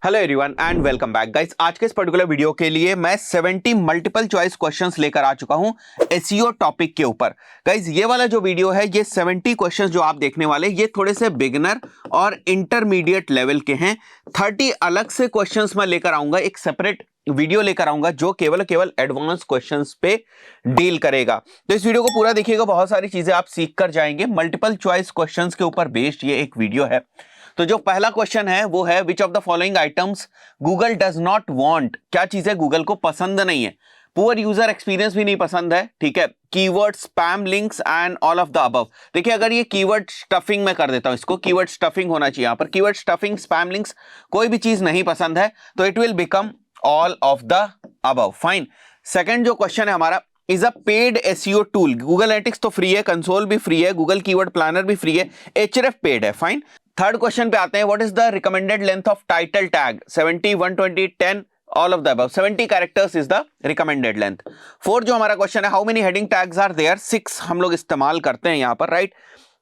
Hello everyone and welcome back guys. आज के इस पर्टिकुलर वीडियो के लिए मैं 70 मल्टीपल चॉइस क्वेश्चंस लेकर आ चुका हूं एसईओ टॉपिक के ऊपर। गाइस ये वाला जो वीडियो है, ये 70 क्वेश्चंस जो आप देखने वाले, ये थोड़े से बिगिनर और इंटरमीडिएट लेवल के हैं। 30 अलग से क्वेश्चंस मैं लेकर आऊंगा, एक सेपरेट वीडियो लेकर आऊंगा जो केवल एडवांस क्वेश्चंस पे डील करेगा। तो इस वीडियो को पूरा देखिएगा, बहुत सारी चीजें आप सीख कर जाएंगे। मल्टीपल चॉइस क्वेश्चंस के ऊपर बेस्ड ये एक वीडियो है। तो जो पहला क्वेश्चन है वो है, विच of the following items Google does not want. क्या चीजें गूगल को पसंद नहीं है? पुअर यूजर एक्सपीरियंस भी नहीं पसंद है, ठीक है। Keyword, spam links and all of the above. देखिए, अगर ये कीवर्ड स्टफिंग में कर देता हूं, इसको कीवर्ड स्टफिंग होना चाहिए। यहां पर कीवर्ड स्टफिंग, स्पैम लिंक्स, कोई भी चीज नहीं पसंद है, तो it will become all of the above. Fine. Second जो क्वेश्चन है हमारा, is a paid SEO tool. Google analytics तो फ्री है, कंसोल भी फ्री है, गूगल कीवर्ड प्लानर भी फ्री है, एचरेफ पेड है। फाइन। थर्ड क्वेश्चन पे आते हैं, what is the recommended length of title tag? 70, 120, 10, all of the above. 70 characters is the recommended length. Fourth जो हमारा क्वेश्चन है, how many heading tags are there? 6 हम लोग इस्तेमाल करते हैं यहां पर, राइट।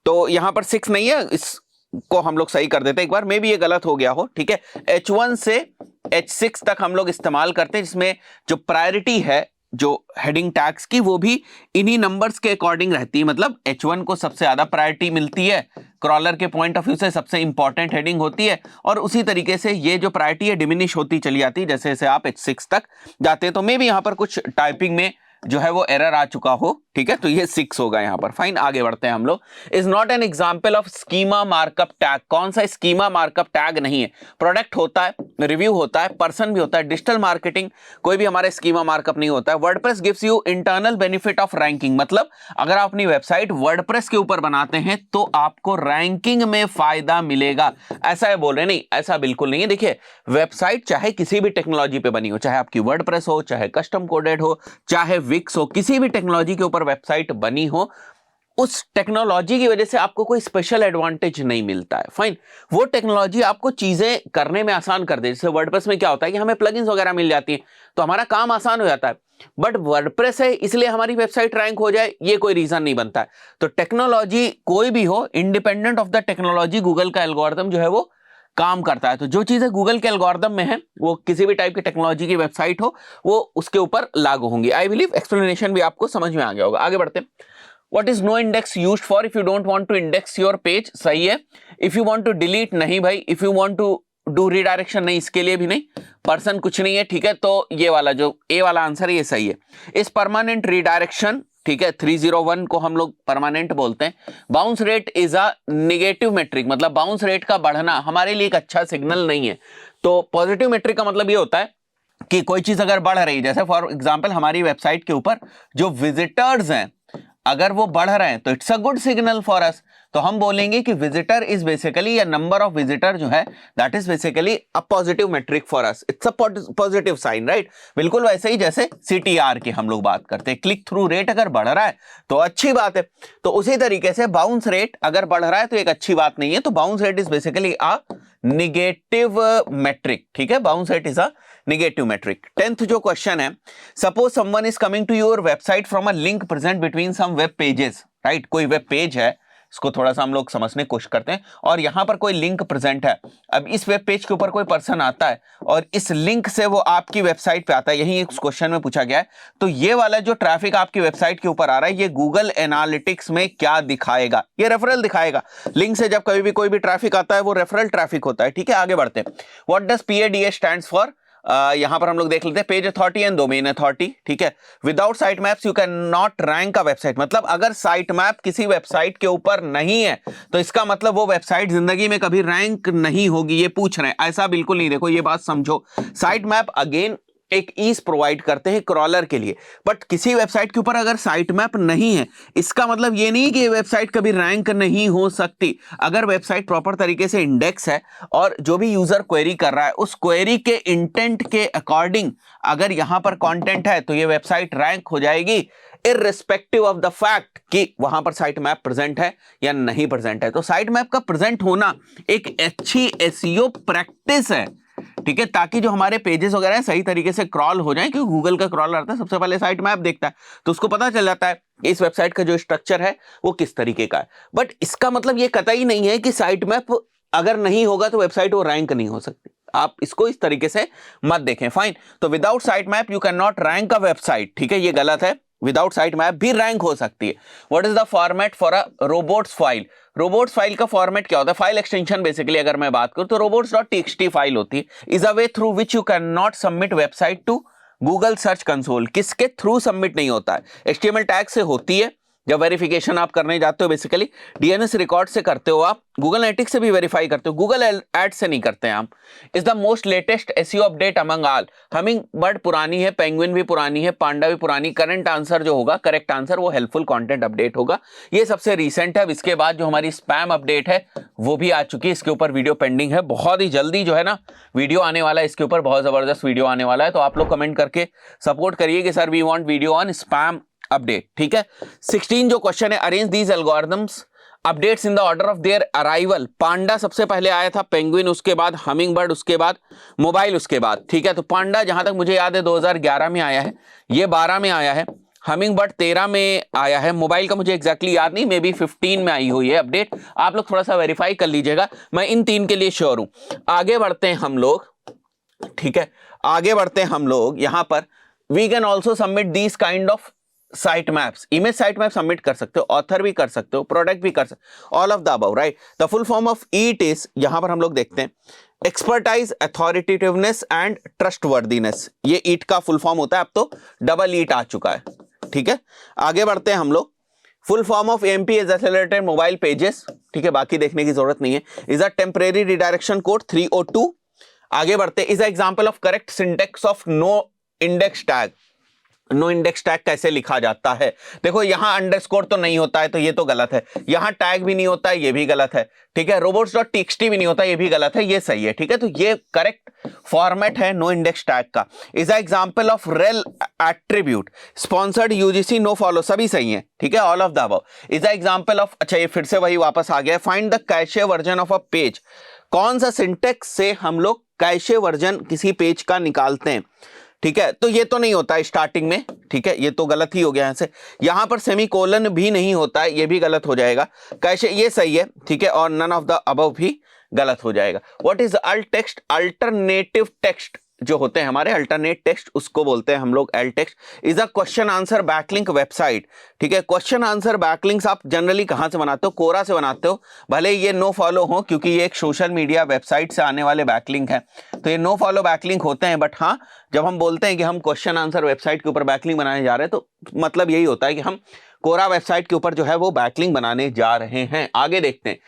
तो यहां पर 6 नहीं है, इसको हम लोग सही कर देते हैं एक बार, मे भी ये गलत हो गया हो, ठीक है। H1 से H6 तक हम लोग इस्तेमाल करते हैं, जिसमें जो प्रायोरिटी है जो हेडिंग टैग्स की, वो भी इन्हीं नंबर्स के अकॉर्डिंग रहती है। मतलब H1 को सबसे ज्यादा प्रायोरिटी मिलती है, क्रॉलर के पॉइंट ऑफ व्यू से सबसे इंपॉर्टेंट हेडिंग होती है, और उसी तरीके से ये जो प्रायोरिटी है डिमिनिश होती चली जाती है जैसे जैसे आप H6 तक जाते हैं। तो मे भी यहां पर कुछ टाइपिंग में जो है वो एरर आ चुका हो, ठीक है। तो ये 6 होगा यहां पर। फाइन, आगे बढ़ते हैं हम लोग। Is not an example of schema markup tag. कौन सा स्कीमा मार्कअप टैग नहीं है? प्रोडक्ट होता है, रिव्यू होता है, पर्सन भी होता है, डिजिटल मार्केटिंग, कोई भी हमारे स्कीमा मार्कअप नहीं होता है। WordPress gives you internal benefit of ranking. मतलब अगर आप अपनी वेबसाइट वर्डप्रेस के ऊपर बनाते हैं तो आपको रैंकिंग में फायदा मिलेगा, ऐसा है बोल रहे? नहीं, ऐसा बिल्कुल नहीं है। देखिए, वेबसाइट चाहे किसी भी टेक्नोलॉजी पे बनी हो, चाहे आपकी वर्डप्रेस हो, चाहे कस्टम कोडेड हो, चाहे विक्स हो, किसी भी टेक्नोलॉजी के ऊपर वेबसाइट बनी हो, उस टेक्नोलॉजी की वजह से आपको कोई स्पेशल एडवांटेज नहीं मिलता है। फाइन। वो टेक्नोलॉजी आपको चीजें करने में आसान कर दे। जैसे वर्डप्रेस में क्या होता है कि हमें प्लगइन्स वगैरह मिल जाती हैं, तो हमारा काम आसान हो जाता है। बट वर्डप्रेस है इसलिए हमारी वेबसाइट रैंक हो जाए, ये कोई रीजन नहीं बनता है। तो टेक्नोलॉजी कोई भी हो, independent of the technology, Google का एल्गोरिथम जो है वो काम करता है। तो जो चीजें गूगल के एल्गोरिथम में है, वो किसी भी टाइप की टेक्नोलॉजी की वेबसाइट हो, वो उसके ऊपर लागू होंगी। आई बिलीव एक्सप्लेनेशन भी आपको समझ में आ गया होगा। आगे बढ़ते हैं। What is no index used for? If you don't want to index your page, सही है। If you want to delete, नहीं भाई। If you want to do redirection, नहीं, इसके लिए भी नहीं। पर्सन कुछ नहीं है, ठीक है। तो ये वाला जो ए वाला आंसर है ये सही है। इस परमानेंट रिडायरेक्शन, ठीक है, 301 को हम लोग परमानेंट बोलते हैं। Bounce rate is a negative metric. मतलब बाउंस रेट का बढ़ना हमारे लिए एक अच्छा सिग्नल नहीं है। तो पॉजिटिव मेट्रिक का मतलब ये होता है कि कोई चीज अगर बढ़ रही है, जैसे फॉर एग्जांपल हमारी वेबसाइट के ऊपर जो विजिटर्स हैं, अगर वो बढ़ रहे हैं तो it's a good signal for us. तो हम बोलेंगे कि विजिटर इज बेसिकली, या नंबर ऑफ विजिटर जो है, that is basically a positive metric for us. It's a positive sign, right. बिल्कुल वैसे ही जैसे सीटीआर की हम लोग बात करते हैं, क्लिक थ्रू रेट अगर बढ़ रहा है तो अच्छी बात है। तो उसी तरीके से बाउंस रेट अगर बढ़ रहा है तो एक अच्छी बात नहीं है। तो bounce rate is basically a negative metric, ठीक है। Bounce rate is a negative metric. 10th जो क्वेश्चन है, suppose someone is coming to your website from a link present between some web pages, right. कोई web page है, इसको थोड़ा सा हम लोग समझने की कोशिश करते हैं, और यहां पर कोई लिंक प्रेजेंट है। अब इस वेब पेज के ऊपर कोई पर्सन आता है और इस लिंक से वो आपकी वेबसाइट पे आता है, यही इस क्वेश्चन में पूछा गया है। तो ये वाला जो ट्रैफिक आपकी वेबसाइट के ऊपर आ रहा है, ये गूगल एनालिटिक्स में क्या दिखाएगा? ये रेफरल दिखाएगा। लिंक से जब कभी भी कोई भी ट्रैफिक आता है वो रेफरल ट्रैफिक होता है, ठीक है। आगे बढ़ते हैं। What does PADA stands for? यहां पर हम लोग देख लेते हैं, page authority and domain authority, ठीक है। Without site maps you can not rank a website. मतलब अगर साइट मैप किसी वेबसाइट के ऊपर नहीं है तो इसका मतलब वो वेबसाइट जिंदगी में कभी रैंक नहीं होगी, ये पूछ रहे हैं। ऐसा बिल्कुल नहीं, देखो ये बात समझो। साइट मैप अगेन एक ईज प्रोवाइड करते हैं क्रॉलर के लिए, बट किसी वेबसाइट के ऊपर अगर साइट मैप नहीं है, इसका मतलब ये नहीं कि ये वेबसाइट कभी रैंक नहीं हो सकती। अगर वेबसाइट प्रॉपर तरीके से इंडेक्स है और जो भी यूजर क्वेरी कर रहा है उस क्वेरी के इंटेंट के अकॉर्डिंग अगर यहां पर कंटेंट है, तो ये वेबसाइट रैंक हो जाएगी, इररिस्पेक्टिव ऑफ द फैक्ट कि वहां पर साइट मैप प्रेजेंट है या नहीं प्रेजेंट है। तो साइट मैप का प्रेजेंट होना एक अच्छी एसईओ प्रैक्टिस है, ठीक है, ताकि जो हमारे पेजेस वगैरह हैं सही तरीके से क्रॉल हो जाएं। क्योंकि गूगल का क्रॉलर आता है, सबसे पहले साइट मैप देखता है, तो उसको पता चल जाता है कि इस वेबसाइट का जो स्ट्रक्चर है वो किस तरीके का है। बट इसका मतलब ये कतई नहीं है कि साइट मैप अगर नहीं होगा तो वेबसाइट वो रैंक नहीं हो सकती। आप इसको इस तरीके से मत देखें, फाइन। तो without site map you can not rank a website, ठीक है, ये गलत है। विदाउट साइट मैप भी रैंक हो सकती है। What is the format for a robots file? Robots file का फॉर्मेट क्या होता है? फाइल एक्सटेंशन बेसिकली अगर मैं बात करूं तो robots.txt फाइल होती है। Is a way through which you can not submit website to Google search console. किसके थ्रू सबमिट नहीं होता है? HTML टैग से होती है। जब वेरिफिकेशन आप करने जाते हो बेसिकली DNS रिकॉर्ड से करते हो, आप गूगल एनालिटिक्स से भी वेरीफाई करते हो, गूगल एड से नहीं करते हैं आप। Is the most latest SEO update among all? Humming bird पुरानी है, पेंगुइन भी पुरानी है, पांडा भी पुरानी। करंट आंसर जो होगा, करेक्ट आंसर वो हेल्पफुल कंटेंट अपडेट होगा, ये सबसे रीसेंट है। अब इसके बाद जो हमारी स्पैम अपडेट है वो भी आ चुकी है, इसके ऊपर वीडियो पेंडिंग है, बहुत ही जल्दी जो है ना वीडियो आने वाला है, इसके ऊपर बहुत जबरदस्त वीडियो आने वाला है। तो आप लोग कमेंट करके सपोर्ट करिए कि sir we want video on spam update, ठीक है। 16 जो क्वेश्चन है, arrange these algorithms updates in the order of their arrival. Panda सबसे पहले आया था, पेंगुइन उसके बाद, हमिंग बर्ड उसके बाद, मोबाइल उसके बाद, ठीक है। तो पांडा जहां तक मुझे याद है 2011 में आया है, ये 12 में आया है, हमिंग बर्ड 13 में आया है, मोबाइल का मुझे एग्जैक्टली याद नहीं, मे बी 15 में आई हुई है अपडेट। आप लोग थोड़ा सा वेरीफाई कर लीजिएगा, मैं इन 3 के लिए श्योर हूं। आगे बढ़ते हैं हम लोग, ठीक है, आगे बढ़ते हैं हम लोग। यहां पर we can also submit these kind of site maps. Image site map submit कर सकते हो, ऑथर भी कर सकते हो, प्रोडक्ट भी कर सकते हो, all of the above, right. The full form of eat is, यहां पर हम लोग देखते हैं, एक्सपर्टाइज, अथॉरिटेटिवनेस एंड ट्रस्टवर्दीनेस। ये ईट का फुल फॉर्म होता है, अब तो डबल ईट आ चुका है, ठीक है। आगे बढ़ते हैं हम लोग। Full form of AMP is accelerated mobile pages, ठीक है, बाकी देखने की जरूरत नहीं है। Is a temporary redirection code 302। आगे बढ़ते हैं, is a example of correct syntax of no index tag. No index tag कैसे लिखा जाता है? देखो यहां अंडरस्कोर तो नहीं होता है, तो ये तो गलत है। यहां टैग भी नहीं होता है, ये भी गलत है, ठीक है। robots.txt भी नहीं होता, ये भी गलत है, ये सही है, ठीक है। तो ये करेक्ट फॉर्मेट है नो इंडेक्स टैग का। Is a example of rel attribute, sponsored, UGC, no follow, सभी सही है, ठीक है, all of the above. Is a example of, अच्छा ये फिर से वही वापस आ गया, find the cache version of a page. कौन सा सिंटेक्स से हम लोग कैशे वर्जन किसी पेज का निकालते हैं, ठीक है। तो ये तो नहीं होता है स्टार्टिंग में, ठीक है, ये तो गलत ही हो गया। यहां पर सेमीकोलन भी नहीं होता है, ये भी गलत हो जाएगा। कैसे, ये सही है, ठीक है, और नन ऑफ द अबव भी गलत हो जाएगा। What is alt text? Alternative text जो होते हैं हमारे, अल्टरनेट टेक्स्ट, उसको बोलते हैं हम लोग L text. Is a question answer backlink website, ठीक है। क्वेश्चन आंसर बैकलिंक्स आप जनरली कहां से बनाते हो? कोरा से बनाते हो, भले ये नो फॉलो हो, क्योंकि ये एक सोशल मीडिया वेबसाइट से आने वाले बैकलिंक है, तो ये नो फॉलो बैकलिंक होते हैं। बट हाँ, जब हम बोलते हैं कि हम क्वेश्चन आंसर वेबसाइट के ऊपर बैकलिंक बनाने जा रहे हैं, तो मतलब यही होता है कि हम कोरा वेबसाइट के ऊपर जो है वो बैकलिंक बनाने जा रहे हैं। आगे देखते हैं,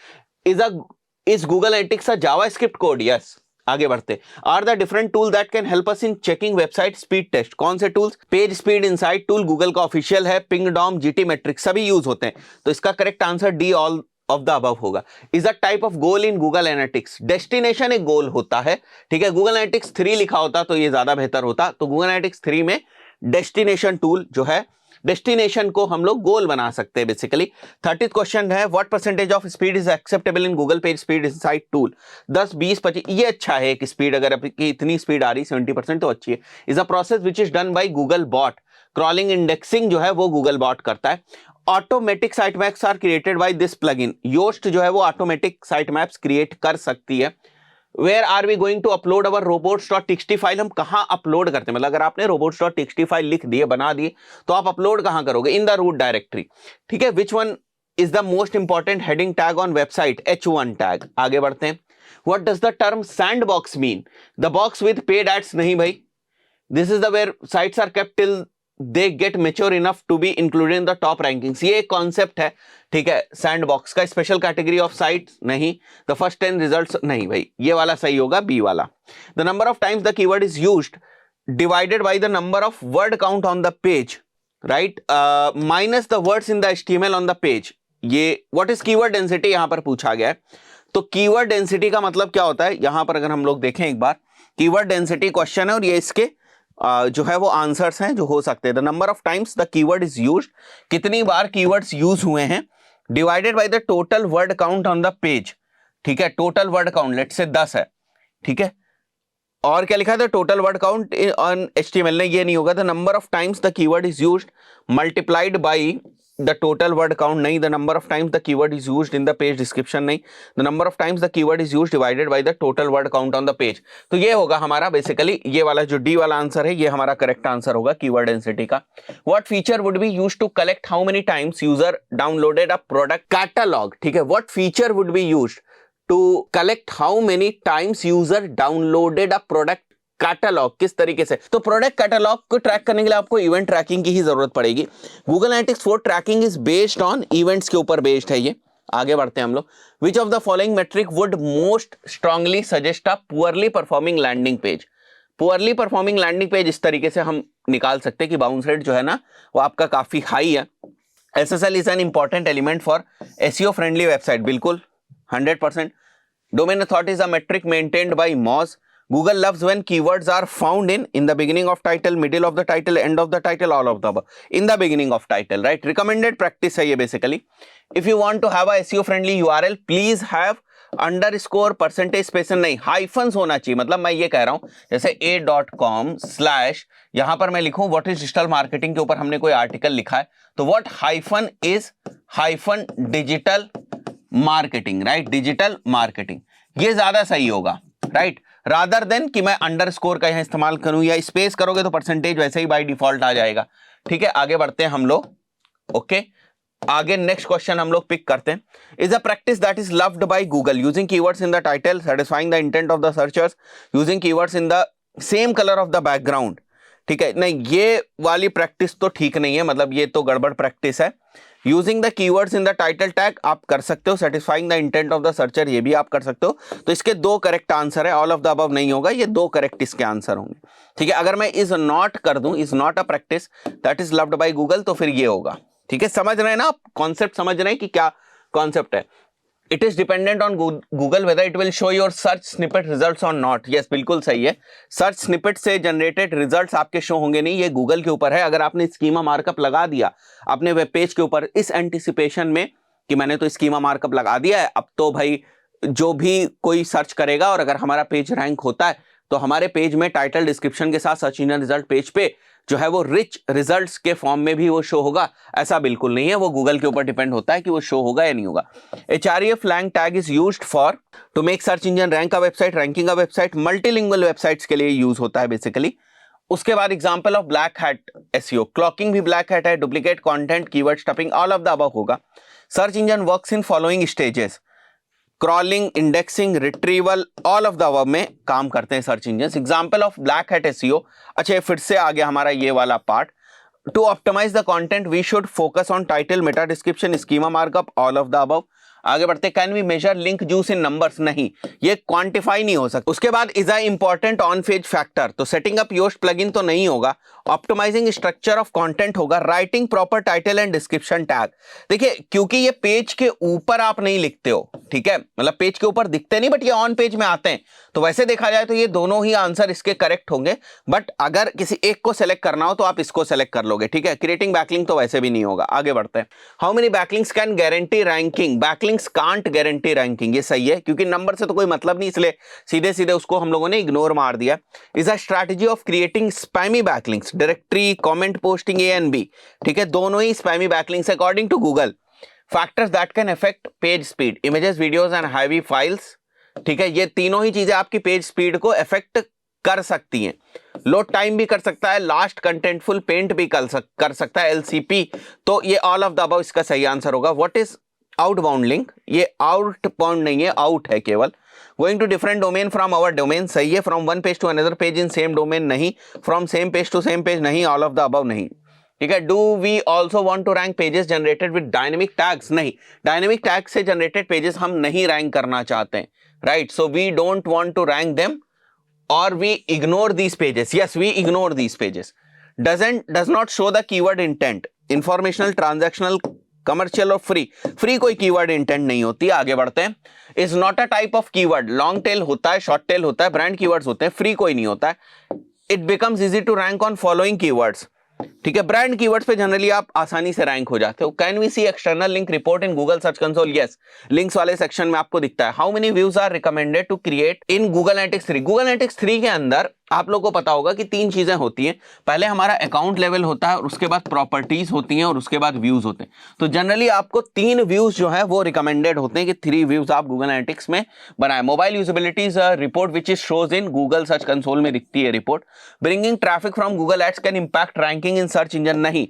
is Google Analytics a JavaScript code? Yes. आगे बढ़ते, are the different tool that can help us in checking website speed test? कौन से tools? Page speed insight tool Google का ऑफिशियल है, पिंगडॉम, GT मैट्रिक्स, सभी यूज होते हैं। तो इसका correct answer D, all of the above होगा। Is a type of goal in Google Analytics? Destination एक गोल होता है, ठीक है। गूगल एनालिटिक्स 3 लिखा होता तो ये ज्यादा बेहतर होता। तो गूगल एनालिटिक्स 3 में डेस्टिनेशन टूल जो है, डेस्टिनेशन को हम लोग गोल बना सकते हैं बेसिकली। 30th क्वेश्चन है, what percentage of speed is acceptable in Google page speed insight tool? 10, 20, 25, ये अच्छा है कि स्पीड, अगर आपकी इतनी स्पीड आ रही 70% तो अच्छी है। Is a process which is done by Google bot? Crawling indexing जो है वो गूगल बॉट करता है। Automatic site maps are created by this plugin? Yoast जो है वो ऑटोमेटिक साइट मैप्स क्रिएट कर सकती है। Where are we going to upload our robots.txt file? हम कहां अपलोड करते हैं? मतलब अगर आपने robots.txt फाइल लिख दिए, बना दिए, तो आप अपलोड कहां करोगे? इन द रूट डायरेक्टरी, ठीक है। Which one is the most important heading tag on website? H1 tag. आगे बढ़ते हैं, what does the term sandbox mean? The box with paid ads? नहीं भाई, this is the where sites are kept till they get mature enough to be included in the top rankings, ये एक concept है, ठीक है। Sandbox का special category of site? नहीं। The first 10 results? नहीं भाई, ये वाला सही होगा, बी वाला। The number of times the keyword is used divided by the number of word count on the page, right, minus the words in the HTML on the page. ये what is keyword density यहां पर पूछा गया है। तो keyword density का मतलब क्या होता है? यहां पर अगर हम लोग देखें एक बार, कीवर्ड डेंसिटी क्वेश्चन है, और ये इसके जो है वो आंसर्स हैं जो हो सकते हैं। The number of times the keyword is used, कितनी बार कीवर्ड्स यूज हुए हैं, divided by the total word count on the page, ठीक है। Total word count let's say 10 है, ठीक है। और क्या लिखा है? Total word count on HTML ने, ये नहीं होगा। The number of times the keyword is used multiplied by the total word count नहीं, the number of times the keyword is used in the page description नहीं, the number of times the keyword is used divided by the total word count on the page. तो ये होगा हमारा basically ये वाला जो D वाला answer है, ये हमारा करेक्ट आंसर होगा कीवर्ड डेंसिटी का। What feature would be used to collect how many times user downloaded a product catalogue, ठीक है, what feature would be used to collect how many times user downloaded a product catalogue, किस तरीके से, तो product catalogue को track करने के लिए आपको इवेंट ट्रैकिंग की ही जरूरत पड़ेगी। Google analytics for tracking is based on events के ऊपर बेस्ड है ये। आगे बढ़ते हैं हम लोग। Which of the following metric would most strongly suggest a poorly performing landing page. Poorly performing landing page इस तरीके से हम निकाल सकते हैं कि बाउंस रेट जो है ना वो आपका काफी हाई है। SSL is an important element for SEO friendly website, बिल्कुल 100%। Domain authority is a metric maintained by Moz। Google loves when keywords are found in the beginning of title, middle of the title, end of the title, all of the above. In the beginning of title, right? Recommended practice है ये basically. If you want to have a SEO friendly URL, please have underscore percentage space नहीं, hyphens होना चाहिए। मतलब मैं ये कह रहा हूँ जैसे a.com/ यहाँ पर मैं लिखूँ what is digital marketing के ऊपर हमने कोई आर्टिकल लिखा है, तो what hyphen is hyphen digital marketing, right? Digital marketing, ये ज्यादा सही होगा, right? रादर देन कि मैं अंडरस्कोर का यहां इस्तेमाल करूं या स्पेस करोगे तो परसेंटेज वैसे ही बाय डिफॉल्ट आ जाएगा। ठीक है, आगे बढ़ते हैं हम लोग। ओके, आगे नेक्स्ट क्वेश्चन हम लोग पिक करते हैं। Is a practice that is loved by Google using keywords in the title, satisfying the intent of the searchers, using keywords in the same colour of the background. ठीक है, नहीं ये वाली practice तो ठीक नहीं है, मतलब ये तो गड़बड़ प्रैक्टिस है। Using the keywords in the title tag आप कर सकते हो, satisfying the intent of the searcher ये भी आप कर सकते हो। तो इसके दो करेक्ट आंसर है, ऑल ऑफ द अबव नहीं होगा, ये दो करेक्ट इसके आंसर होंगे। ठीक है, अगर मैं इज नॉट कर दूं, is not a practice that is loved by Google, तो फिर ये होगा। ठीक है, समझ रहे हैं ना आप, कॉन्सेप्ट समझ रहे हैं कि क्या कॉन्सेप्ट है। It is dependent on Google whether it will show your search snippet results और नॉट। यस, बिल्कुल सही है, सर्च स्निपेट से जनरेटेड रिजल्ट्स आपके शो होंगे नहीं, ये गूगल के ऊपर है। अगर आपने स्कीमा मार्कअप लगा दिया अपने वेब पेज के ऊपर इस एंटिसिपेशन में कि मैंने तो स्कीमा मार्कअप लगा दिया है, अब तो भाई जो भी कोई सर्च करेगा और अगर हमारा पेज रैंक होता है तो हमारे पेज में टाइटल डिस्क्रिप्शन के साथ सर्च इंजन रिजल्ट पेज पे जो है वो रिच रिजल्ट्स के फॉर्म में भी वो शो होगा, ऐसा बिल्कुल नहीं है। वो गूगल के ऊपर डिपेंड होता है कि वो शो होगा या नहीं होगा। hreflang tag is used for to make search engine rank a website, ranking a website, multilingual websites के लिए यूज होता है बेसिकली। उसके बाद example of black hat SEO, cloaking भी ब्लैक हैट है, duplicate content, keyword stuffing, all of the above होगा। Search engine works in following stages, crawling, indexing, retrieval, all of the above में काम करते हैं search engine. Example of black hat SEO। अच्छा, फिर से आ गया हमारा ये वाला part. To optimise the content we should focus on title, meta description, schema markup, all of the above. आगे बढ़ते, can we measure link juice in numbers, नहीं, ये क्वांटिफाई नहीं हो सकता। उसके बाद is a important on page factor, तो सेटिंग अप योस्ट प्लगइन तो नहीं होगा, ऑप्टिमाइजिंग स्ट्रक्चर ऑफ कंटेंट होगा, writing proper title and description tag. देखिए, क्योंकि ये पेज के ऊपर आप नहीं लिखते हो, ठीक है, मतलब पेज के ऊपर दिखते नहीं बट ये ऑन पेज में आते हैं, तो वैसे देखा जाए तो ये दोनों ही आंसर इसके करेक्ट होंगे। बट अगर किसी एक को सेलेक्ट करना हो तो आप इसको सेलेक्ट कर लोगे। ठीक है, क्रिएटिंग बैकलिंक तो वैसे भी नहीं होगा। आगे बढ़ते हैं। How many backlinks can guarantee ranking, backlinks can't guarantee ranking, ये सही है क्योंकि नंबर से तो कोई मतलब नहीं, इसलिए सीधे सीधे उसको हम लोगों ने इग्नोर मार दिया। Is a strategy of creating spammy backlinks, directory comment posting A and B, ठीक है, दोनों ही spammy backlinks according to Google. Factors that can affect page speed, images, videos and heavy files, ठीक है, ये तीनों ही चीजें आपकी पेज स्पीड को अफेक्ट कर सकती हैं। लोड टाइम भी कर सकता है, लास्ट कंटेंटफुल पेंट भी कर सकता है, LCP, तो ये ऑल ऑफ द अबव इसका सही आंसर होगा। व्हाट इज आउटबाउंड लिंक, ये आउटबाउंड नहीं है, आउट है केवल। Going to different domain from our domain, सही है। From one page to another page in same domain, नहीं। From same page to same page, नहीं। ऑल ऑफ द अबव नहीं। ठीक है, do we also want to rank pages generated with dynamic tags, नहीं, dynamic tag से generated pages हम नहीं rank करना चाहते हैं, right, so we don't want to rank them or we ignore these pages. Yes, we ignore these pages. Does not show the keyword intent, informational, transactional, commercial और free कोई keyword intent नहीं होती। आगे बढ़ते हैं। is not a type of keyword, long tail होता है, short tail होता है, brand keywords होते हैं, free कोई नहीं होता है। it becomes easy to rank on following keywords, ठीक है, ब्रांड कीवर्ड्स पे जनरली आप आसानी से रैंक हो जाते हो। Can we see external link report in Google search console, yes, links वाले सेक्शन में आपको दिखता है। How many views are recommended to create in Google analytics 3, Google analytics 3 के अंदर आप लोग को पता होगा कि तीन चीजें होती हैं, पहले हमारा अकाउंट लेवल होता है और उसके बाद प्रॉपर्टीज होती हैं और उसके बाद व्यूज होते हैं। तो जनरली आपको 3 व्यूज जो है वो रिकमेंडेड होते हैं कि 3 व्यूज आप गूगल एनालिटिक्स में बनाए। Mobile usabilities report which is shows in Google search console में दिखती है report. Bringing traffic from Google ads can impact ranking in search engine, नहीं,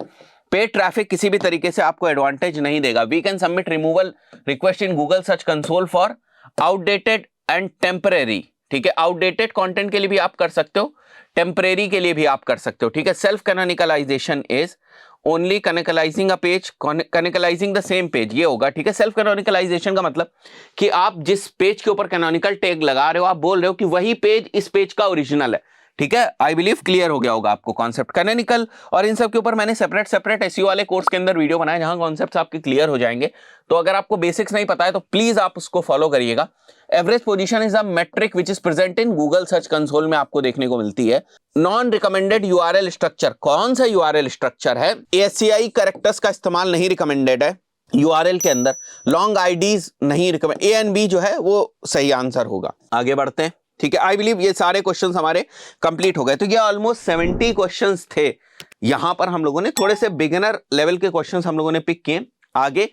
पेड ट्रैफिक किसी भी तरीके से आपको एडवांटेज नहीं देगा। We can submit removal request in Google search console for outdated and temporary, ठीक है, आउटडेटेड कंटेंट के लिए भी आप कर सकते हो, टेम्परेरी के लिए भी आप कर सकते हो, ठीक है। Self canonicalization is only canonicalizing a page, canonicalizing the same page, ये होगा, ठीक है। सेल्फ कैनोनिकलाइजेशन का मतलब कि आप जिस पेज के ऊपर कैनोनिकल टैग लगा रहे हो, आप बोल रहे हो कि वही पेज इस पेज का ओरिजिनल है, ठीक है। आई बिलीव क्लियर हो गया होगा आपको कॉन्सेप्ट कैनोनिकल, और इन सब के ऊपर मैंने सेपरेट एसईओ वाले कोर्स के अंदर वीडियो बनाया जहां कॉन्सेप्ट्स आपके क्लियर हो जाएंगे। तो अगर आपको बेसिक्स नहीं पता है तो प्लीज आप उसको फॉलो करिएगा। Average position is a metric which is present in Google search console में आपको देखने को मिलती है। नॉन रिकमेंडेड यूआरएल स्ट्रक्चर, कौन सा यूआरएल स्ट्रक्चर है? एससीआई कैरेक्टर्स का इस्तेमाल नहीं रिकमेंडेड है यूआरएल के अंदर। लॉन्ग आईडीज नहीं रिकमेंड, ए एंड बी जो है वो सही आंसर होगा। आगे बढ़ते हैं, ठीक है। आई बिलीव ये सारे क्वेश्चंस हमारे कंप्लीट हो गए। तो ये ऑलमोस्ट 70 क्वेश्चंस थे। यहां पर हम लोगों ने थोड़े से बिगिनर लेवल के क्वेश्चंस हम लोगों ने पिक किए। आगे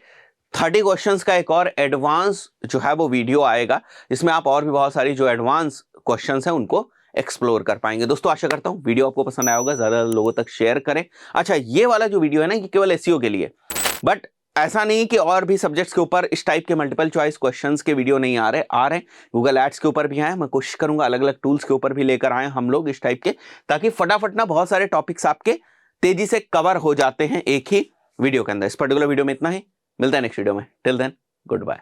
30 क्वेश्चंस का एक और एडवांस जो है वो वीडियो आएगा, जिसमें आप और भी बहुत सारी जो एडवांस क्वेश्चंस हैं उनको एक्सप्लोर कर पाएंगे। दोस्तों आशा करता हूं वीडियो आपको पसंद आया होगा, ज्यादा लोगों तक शेयर करें। अच्छा, ये वाला जो वीडियो है ना, ये केवल एसईओ के लिए, बट ऐसा नहीं कि और भी सब्जेक्ट्स के ऊपर इस टाइप के मल्टीपल चॉइस क्वेश्चंस के वीडियो नहीं आ रहे। गूगल एड्स के ऊपर भी आए, मैं कोशिश करूंगा अलग अलग टूल्स के ऊपर भी लेकर आए हम लोग इस टाइप के, ताकि फटाफट ना बहुत सारे टॉपिक्स आपके तेजी से कवर हो जाते हैं एक ही वीडियो के अंदर। इस पर्टिकुलर वीडियो में इतना ही, मिलता है नेक्स्ट वीडियो में। Till then, good bye.